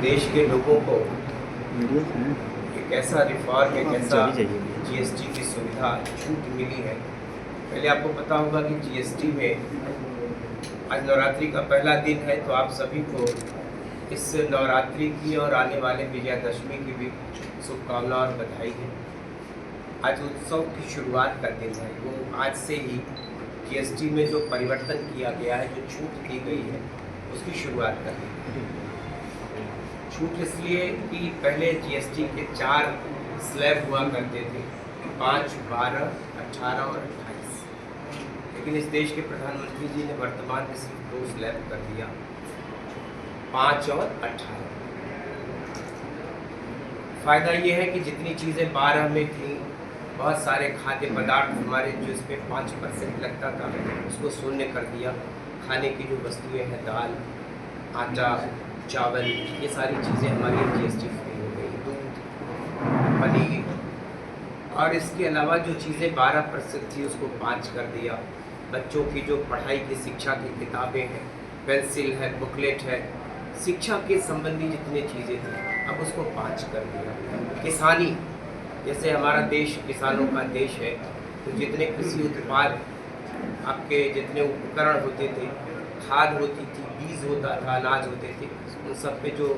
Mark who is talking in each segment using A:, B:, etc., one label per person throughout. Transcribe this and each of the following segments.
A: देश के लोगों को एक ऐसा रिफॉर्म, एक ऐसा जीएसटी की सुविधा छूट मिली है। पहले आपको पता होगा कि जीएसटी में आज नवरात्रि का पहला दिन है, तो आप सभी को इस नवरात्रि की और आने वाले विजयादशमी की भी शुभकामना और बधाई है। आज उत्सव की शुरुआत का दिन है, वो आज से ही जीएसटी में जो परिवर्तन किया गया है, जो छूट दी गई है, उसकी शुरुआत कर दी है। छूट इसलिए कि पहले जीएसटी के 4 स्लैब हुआ करते थे, 5, 12, 18 और 28। लेकिन इस देश के प्रधानमंत्री जी ने वर्तमान में सिर्फ 2 स्लैब कर दिया, 5 और 18। फ़ायदा ये है कि जितनी चीज़ें 12 में थी, बहुत सारे खाद्य पदार्थ हमारे जो इसमें 5% लगता था, उसको शून्य कर दिया। खाने की जो वस्तुएं हैं, दाल, आटा, चावल, ये सारी चीज़ें हमारी जीएसटी फ्री हो गई। दूध, पनीर, और इसके अलावा जो चीज़ें 12% थी उसको 5 कर दिया। बच्चों की जो पढ़ाई की शिक्षा की किताबें हैं, पेंसिल है, बुकलेट है, शिक्षा के संबंधी जितनी चीज़ें थी, अब उसको 5 कर दिया। किसानी, जैसे हमारा देश किसानों का देश है, तो जितने कृषि उत्पाद, आपके जितने उपकरण होते थे, खाद होती थी, बीज होता था, अनाज होते थे, उन सब पे जो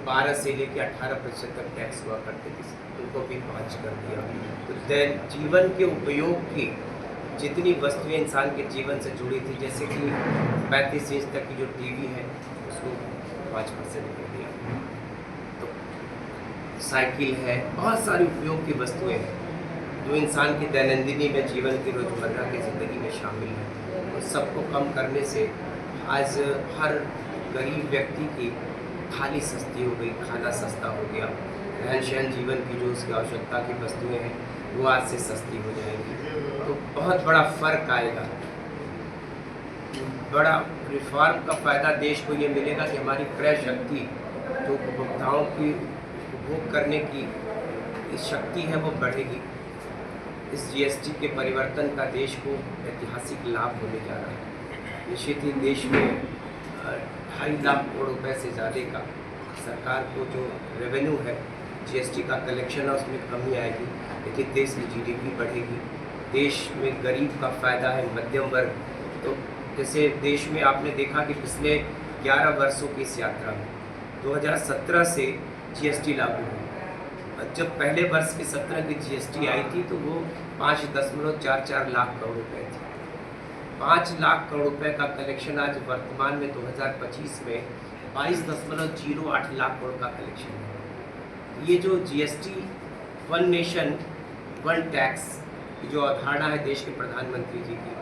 A: 12 से लेकर 18% तक टैक्स हुआ करते थे, उनको भी 5 कर दिया। तो जीवन के उपयोग की जितनी वस्तुएं इंसान के जीवन से जुड़ी थी, जैसे कि 35 इंच तक की जो टीवी है, उसको 5% कर दिया। तो साइकिल है, बहुत सारी उपयोग की वस्तुएं हैं जो इंसान की दैनंदिनी में, जीवन की रोज़मर्रा की ज़िंदगी में शामिल है। उन सबको कम करने से आज हर गरीब व्यक्ति की थाली सस्ती हो गई, खाना सस्ता हो गया, रहन सहन जीवन की जो उसकी आवश्यकता की वस्तुएं हैं, वो आज से सस्ती हो जाएंगी। तो बहुत बड़ा फ़र्क आएगा। बड़ा रिफॉर्म का फ़ायदा देश को ये मिलेगा कि हमारी क्रय शक्ति, जो उपभोक्ताओं की उपभोग करने की शक्ति है, वो बढ़ेगी। इस जीएसटी के परिवर्तन का देश को ऐतिहासिक लाभ होने जा रहा है। निश्चित ही देश में 2.5 लाख करोड़ रुपए से ज़्यादा का सरकार को जो रेवेन्यू है, जीएसटी का कलेक्शन है, उसमें कमी आएगी, लेकिन देश की जीडीपी बढ़ेगी। देश में गरीब का फ़ायदा है, मध्यम वर्ग। तो जैसे देश में आपने देखा कि पिछले 11 वर्षों की इस यात्रा में 2017 से जीएसटी लागू हुई। जब पहले वर्ष की 17 की जीएसटी आई थी, तो वो 5.44 लाख करोड़ रुपए थी। 5 लाख करोड़ रुपए का कलेक्शन आज वर्तमान में 2025 में 22.08 लाख करोड़ का कलेक्शन है। ये जो GST, one nation one tax की जो अवधारणा है देश के प्रधानमंत्री जी की,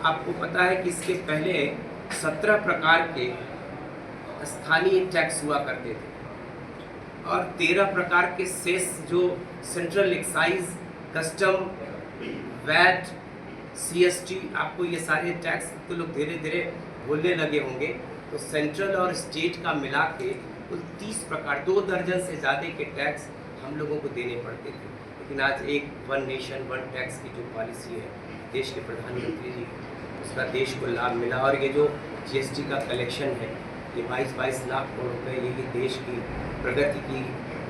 A: आपको पता है कि इसके पहले 17 प्रकार के स्थानीय टैक्स हुआ करते थे और 13 प्रकार के सेस, जो central excise, custom, VAT, CST, आपको ये सारे टैक्स तो लोग धीरे धीरे भूलने लगे होंगे। तो सेंट्रल और स्टेट का मिला के कुल 30 प्रकार, 2 दर्जन से ज़्यादा के टैक्स हम लोगों को देने पड़ते थे। लेकिन आज एक वन नेशन वन टैक्स की जो पॉलिसी है देश के प्रधानमंत्री जी, उसका देश को लाभ मिला। और ये जो जीएसटी का कलेक्शन है, ये 22 लाख करोड़ रुपए, यही देश की प्रगति की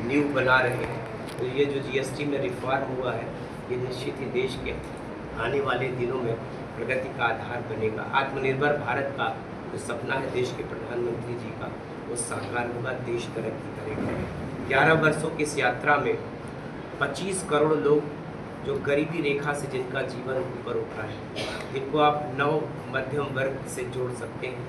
A: नींव बना रहे हैं। तो ये जो जीएसटी में रिफॉर्म हुआ है, ये निश्चित ही देश के आने वाले दिनों में प्रगति का आधार बनेगा। आत्मनिर्भर भारत का जो सपना है देश के प्रधानमंत्री जी का, वो साकार होगा, देश तरक्की करेगा। 11 वर्षों की इस यात्रा में 25 करोड़ लोग जो गरीबी रेखा से जिनका जीवन ऊपर उठा है, जिनको आप नव मध्यम वर्ग से जोड़ सकते हैं,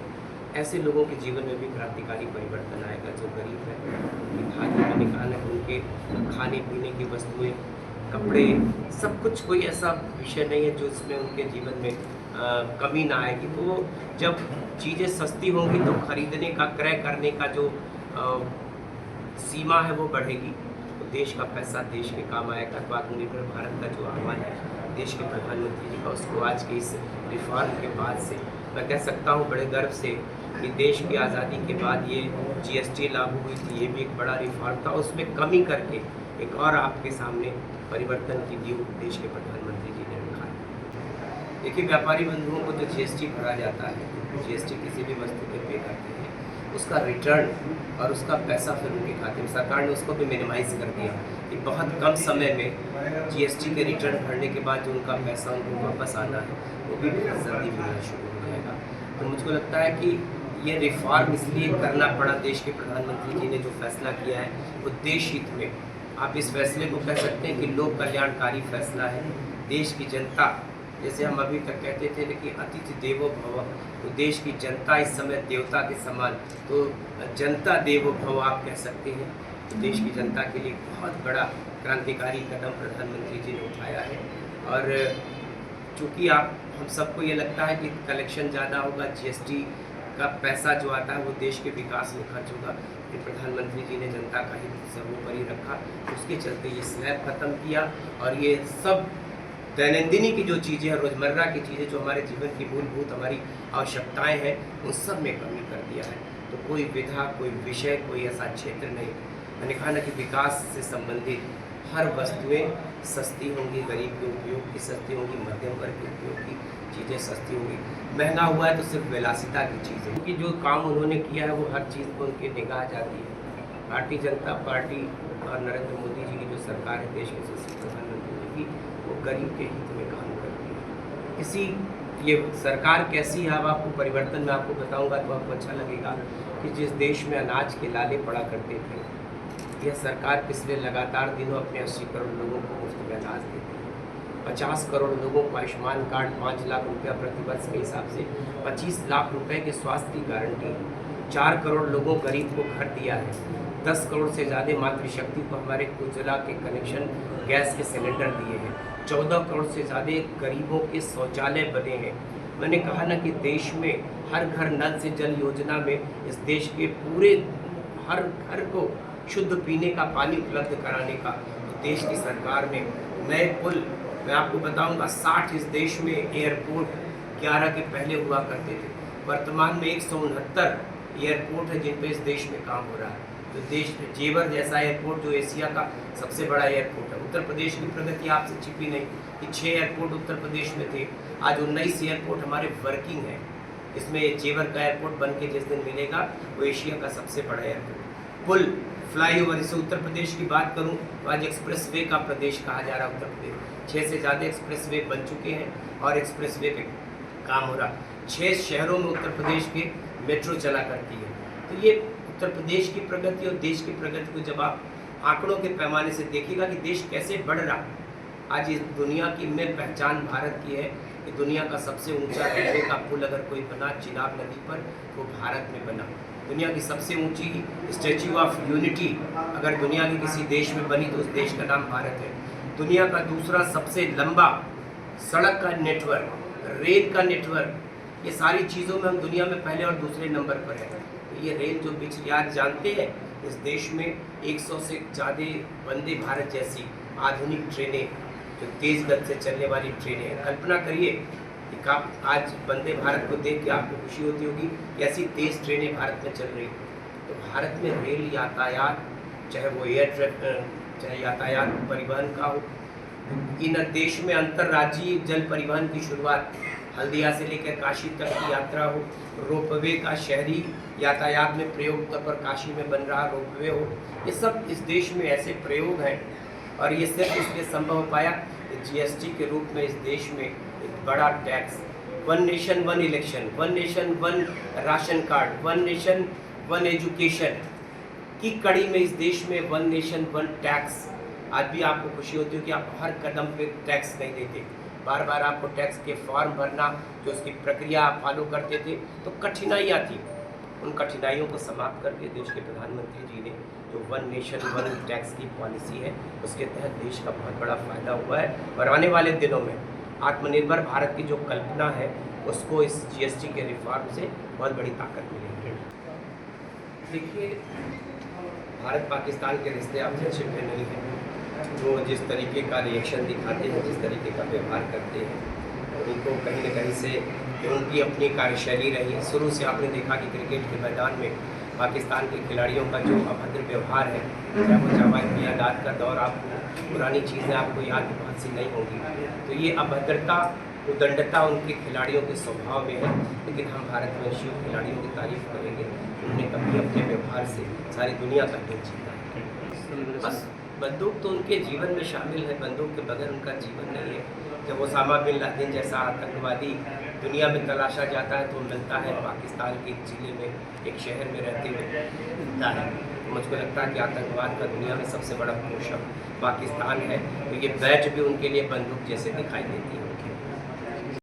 A: ऐसे लोगों के जीवन में भी क्रांतिकारी परिवर्तन आएगा। जो गरीब है, उनकी थाली में निकाल है, उनके खाने पीने की वस्तुएं, कपड़े, सब कुछ, कोई ऐसा विषय नहीं है जो इसमें उनके जीवन में कमी ना आएगी। तो वो जब चीज़ें सस्ती होंगी तो खरीदने का, क्रय करने का जो सीमा है वो बढ़ेगी, तो देश का पैसा देश के काम आएगा। तो आत्मनिर्भर भारत का जो आह्वान है देश के प्रधानमंत्री जी का, उसको आज के इस रिफॉर्म के बाद से मैं कह सकता हूँ बड़े गर्व से कि देश की आज़ादी के बाद ये जीएसटी लागू हुई थी, ये भी एक बड़ा रिफॉर्म था। उसमें कमी करके एक और आपके सामने परिवर्तन की नींव देश के प्रधानमंत्री जी ने रखा है। देखिए, व्यापारी बंधुओं को तो जीएसटी भरा जाता है, जीएसटी किसी भी वस्तु पे पे करते हैं, उसका रिटर्न और उसका पैसा फिर उनके खाते में, सरकार ने उसको भी मिनिमाइज़ कर दिया कि बहुत कम समय में जीएसटी के रिटर्न भरने के बाद जो उनका पैसा उनको वापस आना है वो भी बहुत जल्दी मिलना शुरू हो जाएगा। तो मुझको लगता है कि ये रिफॉर्म इसलिए करना पड़ा, देश के प्रधानमंत्री जी ने जो फैसला किया है वो देश हित में, आप इस फैसले को कह सकते हैं कि लोक कल्याणकारी फैसला है। देश की जनता, जैसे हम अभी तक कहते थे कि अतिथि देवो भव, तो देश की जनता इस समय देवता के समान, तो जनता देवो भव आप कह सकते हैं। तो देश की जनता के लिए बहुत बड़ा क्रांतिकारी कदम प्रधानमंत्री जी ने उठाया है। और चूँकि हम सबको ये लगता है कि कलेक्शन ज़्यादा होगा, जीएसटी का पैसा जो आता है वो देश के विकास में खर्च होगा, कि प्रधानमंत्री जी ने जनता का हित सर्वोपरि रखा, उसके चलते ये स्लैब ख़त्म किया। और ये सब दैनंदिनी की जो चीज़ें हैं, रोज़मर्रा की चीज़ें जो हमारे जीवन की मूलभूत हमारी आवश्यकताएं हैं, उन सब में कमी कर दिया है। तो कोई विधा, कोई विषय, कोई ऐसा क्षेत्र नहीं, मैंने कहा ना कि विकास से संबंधित हर वस्तुएं सस्ती होंगी, गरीब के उपयोग की सस्ती होंगी, मध्यम वर्ग के उपयोग की चीज़ें सस्ती होंगी। महंगा हुआ है तो सिर्फ विलासिता की चीज़ें, क्योंकि जो काम उन्होंने किया है वो हर चीज़ को उनकी निगाह जाती है। भारतीय जनता पार्टी और नरेंद्र मोदी जी की जो सरकार है, देश के यशस्वी प्रधानमंत्री जी की, वो गरीब के हित में काम करती है। इसी ये सरकार कैसी है, अब आपको परिवर्तन में आपको बताऊंगा तो आपको अच्छा लगेगा कि जिस देश में अनाज के लाले पड़ा करते थे, यह सरकार पिछले लगातार दिनों अपने 80 करोड़ लोगों को मुफ्त में अनाज देती है। 50 करोड़ लोगों को आयुष्मान कार्ड 5 लाख रुपया प्रतिवर्ष के हिसाब से 25 लाख रुपए के स्वास्थ्य की गारंटी, 4 करोड़ लोगों गरीब को घर दिया है, 10 करोड़ से ज़्यादा मातृशक्ति को हमारे उज्ज्वला के कनेक्शन गैस के सिलेंडर दिए हैं, 14 करोड़ से ज़्यादा गरीबों के शौचालय बने हैं। मैंने कहा ना कि देश में हर घर नल से जल योजना में इस देश के पूरे हर घर को शुद्ध पीने का पानी उपलब्ध कराने का देश की सरकार ने नए पुल, मैं आपको बताऊंगा 60 इस देश में एयरपोर्ट 11 के पहले हुआ करते थे, वर्तमान में 169 एयरपोर्ट है जिन पे इस देश में काम हो रहा है। तो देश में जेवर जैसा एयरपोर्ट जो एशिया का सबसे बड़ा एयरपोर्ट है। उत्तर प्रदेश की प्रगति आपसे छिपी नहीं कि 6 एयरपोर्ट उत्तर प्रदेश में थे, आज 19 एयरपोर्ट हमारे वर्किंग है। इसमें जेवर का एयरपोर्ट बन के जिस दिन मिलेगा वो एशिया का सबसे बड़ा एयरपोर्ट। पुल, फ्लाईओवर, इसे उत्तर प्रदेश की बात करूं तो आज एक्सप्रेसवे का प्रदेश कहा जा रहा है उत्तर प्रदेश। 6 से ज़्यादा एक्सप्रेसवे बन चुके हैं और एक्सप्रेसवे पे काम हो रहा। 6 शहरों में उत्तर प्रदेश के मेट्रो चला करती है। तो ये उत्तर प्रदेश की प्रगति और देश की प्रगति को जब आप आंकड़ों के पैमाने से देखिएगा कि देश कैसे बढ़ रहा, आज इस दुनिया की में पहचान भारत की है कि दुनिया का सबसे ऊंचा रेलवे का पुल अगर कोई बना चिनाब नदी पर, वो भारत में बना। दुनिया की सबसे ऊंची स्टैच्यू ऑफ यूनिटी अगर दुनिया के किसी देश में बनी तो उस देश का नाम भारत है। दुनिया का दूसरा सबसे लंबा सड़क का नेटवर्क, रेल का नेटवर्क, ये सारी चीज़ों में हम दुनिया में पहले और दूसरे नंबर पर हैं। तो ये रेल जो बिछ आज जानते हैं, इस देश में 100 से ज़्यादा वंदे भारत जैसी आधुनिक ट्रेनें, जो तेज़ गति से चलने वाली ट्रेनें हैं। कल्पना करिए कि आप आज वंदे भारत को देख के आपको खुशी होती होगी कि ऐसी तेज़ ट्रेनें भारत में चल रही। तो भारत में रेल यातायात, चाहे वो चाहे यातायात परिवहन का हो, इन देश में अंतर्राज्यीय जल परिवहन की शुरुआत, हल्दिया से लेकर काशी तक की यात्रा हो, रोपवे का शहरी यातायात में प्रयोग तक, और काशी में बन रहा रोपवे हो, ये सब इस देश में ऐसे प्रयोग हैं। और ये सिर्फ इसलिए संभव हो पाया कि जीएसटी के रूप में इस देश में एक बड़ा tax, 1 nation 1 election, 1 nation 1 ration card, 1 nation 1 education की कड़ी में इस देश में 1 नेशन 1 टैक्स। आज भी आपको खुशी होती है कि आप हर कदम पे टैक्स नहीं देते, बार बार आपको टैक्स के फॉर्म भरना, जो उसकी प्रक्रिया आप फॉलो करते थे तो कठिनाइयाँ थी। उन कठिनाइयों को समाप्त करके देश के प्रधानमंत्री जी ने जो 1 नेशन 1 टैक्स की पॉलिसी है, उसके तहत देश का बहुत बड़ा फायदा हुआ है। और आने वाले दिनों में आत्मनिर्भर भारत की जो कल्पना है, उसको इस जीएसटी के रिफॉर्म से बहुत बड़ी ताकत मिलेगी। देखिए, भारत पाकिस्तान के रिश्ते आपसे छिपे नहीं हैं। वो जिस तरीके का रिएक्शन दिखाते हैं, जिस तरीके का व्यवहार करते हैं, उनको कहीं न कहीं से उनकी अपनी कार्यशैली रही है। शुरू से आपने देखा कि क्रिकेट के मैदान में पाकिस्तान के खिलाड़ियों का जो अभद्र व्यवहार है, चाहे वो जावेद मियांदाद का दौर, आपको पुरानी चीज़ें आपको याद बहुत सी नहीं होंगी। तो ये अभद्रता उदंडता उनके खिलाड़ियों के स्वभाव में है, लेकिन हम भारतवंशियों खिलाड़ियों की तारीफ करेंगे। उन्होंने कभी अपने व्यवहार से सारी दुनिया का दिल जीता है। बस बंदूक तो उनके जीवन में शामिल है, बंदूक के बगैर उनका जीवन नहीं है। जब ओसामा बिन लादेन जैसा आतंकवादी दुनिया में तलाशा जाता है तो मिलता है पाकिस्तान के एक ज़िले में, एक शहर में रहते हुए मिलता है। तो मुझको लगता है कि आतंकवाद का दुनिया में सबसे बड़ा पोषक पाकिस्तान है, तो ये बैच भी उनके लिए बंदूक जैसे दिखाई देती है।